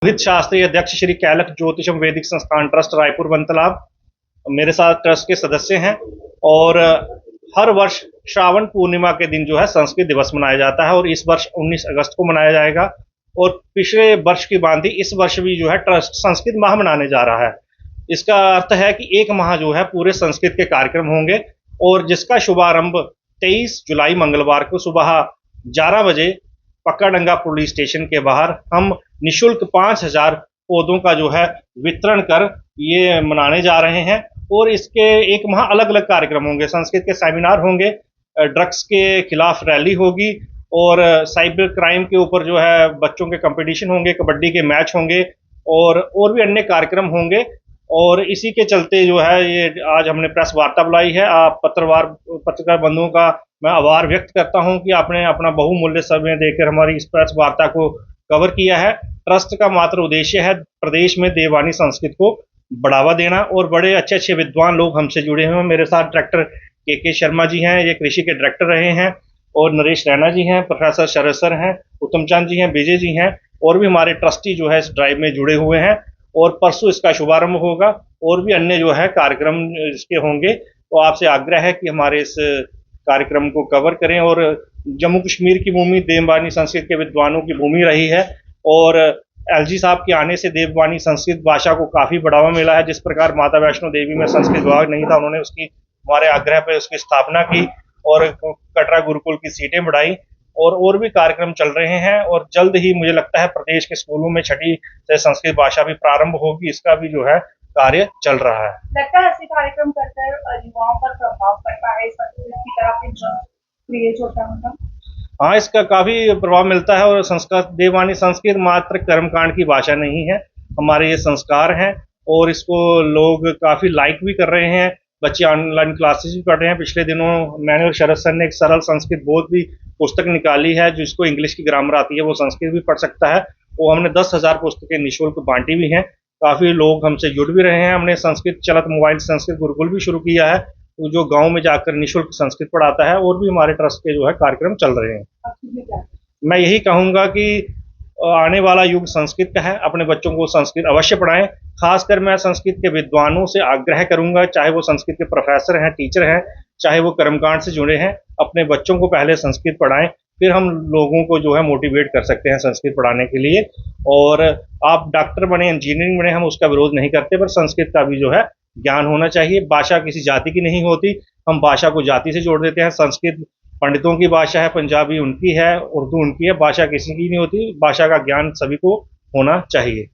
रोहित शास्त्री, अध्यक्ष श्री कैलक ज्योतिषम वैदिक संस्थान ट्रस्ट रायपुर वनतालाब, मेरे साथ ट्रस्ट के सदस्य हैं। और हर वर्ष श्रावण पूर्णिमा के दिन जो है संस्कृत दिवस मनाया जाता है और इस वर्ष 19 अगस्त को मनाया जाएगा। और पिछले वर्ष की भांति इस वर्ष भी जो है ट्रस्ट संस्कृत माह मनाने जा रहा है। इसका अर्थ है कि एक माह जो है पूरे संस्कृत के कार्यक्रम होंगे और जिसका शुभारंभ 23 जुलाई मंगलवार को सुबह 11 बजे पक्काडंगा पुलिस स्टेशन के बाहर हम निशुल्क 5000 पौधों का जो है वितरण कर ये मनाने जा रहे हैं। और इसके एक माह अलग अलग कार्यक्रम होंगे, संस्कृत के सेमिनार होंगे, ड्रग्स के खिलाफ रैली होगी और साइबर क्राइम के ऊपर जो है बच्चों के कंपटीशन होंगे, कबड्डी के मैच होंगे और भी अन्य कार्यक्रम होंगे। और इसी के चलते जो है ये आज हमने प्रेस वार्ता बुलाई है। आप पत्रकार बंधुओं का मैं आभार व्यक्त करता हूं कि आपने अपना बहुमूल्य समय देकर हमारी इस प्रेस वार्ता को कवर किया है। ट्रस्ट का मात्र उद्देश्य है प्रदेश में देववाणी संस्कृत को बढ़ावा देना और बड़े अच्छे अच्छे विद्वान लोग हमसे जुड़े हुए हैं। मेरे साथ डायरेक्टर के शर्मा जी हैं, ये कृषि के डायरेक्टर रहे हैं, और नरेश रैना जी हैं, प्रोफेसर शरद सर हैं, उत्तम चंद जी हैं, विजय जी हैं, और भी हमारे ट्रस्टी जो है इस ड्राइव में जुड़े हुए हैं। और परसों इसका शुभारंभ होगा और भी अन्य जो है कार्यक्रम इसके होंगे। तो आपसे आग्रह है कि हमारे इस कार्यक्रम को कवर करें। और जम्मू कश्मीर की भूमि देववाणी संस्कृत के विद्वानों की भूमि रही है और एलजी साहब के आने से देववाणी संस्कृत भाषा को काफी बढ़ावा मिला है। जिस प्रकार माता वैष्णो देवी में संस्कृत विभाग नहीं था, उन्होंने उसकी हमारे आग्रह पर उसकी स्थापना की और कटरा गुरुकुल की सीटें बढ़ाई और भी कार्यक्रम चल रहे हैं। और जल्द ही मुझे लगता है प्रदेश के स्कूलों में 6ठी से संस्कृत भाषा भी प्रारंभ होगी, इसका भी जो है कार्य चल रहा है। लगता है ऐसे कार्यक्रम कर युवाओं पर प्रभाव पड़ता है, संस्कृत की तरफ इंटरेस्ट क्रिएट होता है। हाँ, इसका काफी प्रभाव मिलता है। और संस्कृत देववाणी संस्कृत मात्र कर्मकांड की भाषा नहीं है, हमारे ये संस्कार हैं और इसको लोग काफी लाइक भी कर रहे हैं। बच्चे ऑनलाइन क्लासेस भी पढ़ रहे हैं। पिछले दिनों मैंने और शरद सर ने एक सरल संस्कृत बोध भी पुस्तक निकाली है, जिसको इंग्लिश की ग्रामर आती है वो संस्कृत भी पढ़ सकता है। वो हमने 10,000 पुस्तकें निःशुल्क बांटी भी हैं। काफी लोग हमसे जुड़ भी रहे हैं। हमने संस्कृत चलत मोबाइल संस्कृत गुरुकुल भी शुरू किया है, जो गांव में जाकर निःशुल्क संस्कृत पढ़ाता है। और भी हमारे ट्रस्ट के जो है कार्यक्रम चल रहे हैं। मैं यही कहूंगा कि आने वाला युग संस्कृत का है, अपने बच्चों को संस्कृत अवश्य पढ़ाएं। खासकर मैं संस्कृत के विद्वानों से आग्रह करूंगा, चाहे वो संस्कृत के प्रोफेसर हैं, टीचर हैं, चाहे वो कर्मकांड से जुड़े हैं, अपने बच्चों को पहले संस्कृत पढ़ाएं, फिर हम लोगों को जो है मोटिवेट कर सकते हैं संस्कृत पढ़ाने के लिए। और आप डॉक्टर बने, इंजीनियरिंग बने, हम उसका विरोध नहीं करते, पर संस्कृत का भी जो है ज्ञान होना चाहिए। भाषा किसी जाति की नहीं होती, हम भाषा को जाति से जोड़ देते हैं। संस्कृत पंडितों की भाषा है, पंजाबी उनकी है, उर्दू उनकी है, भाषा किसी की नहीं होती। भाषा का ज्ञान सभी को होना चाहिए।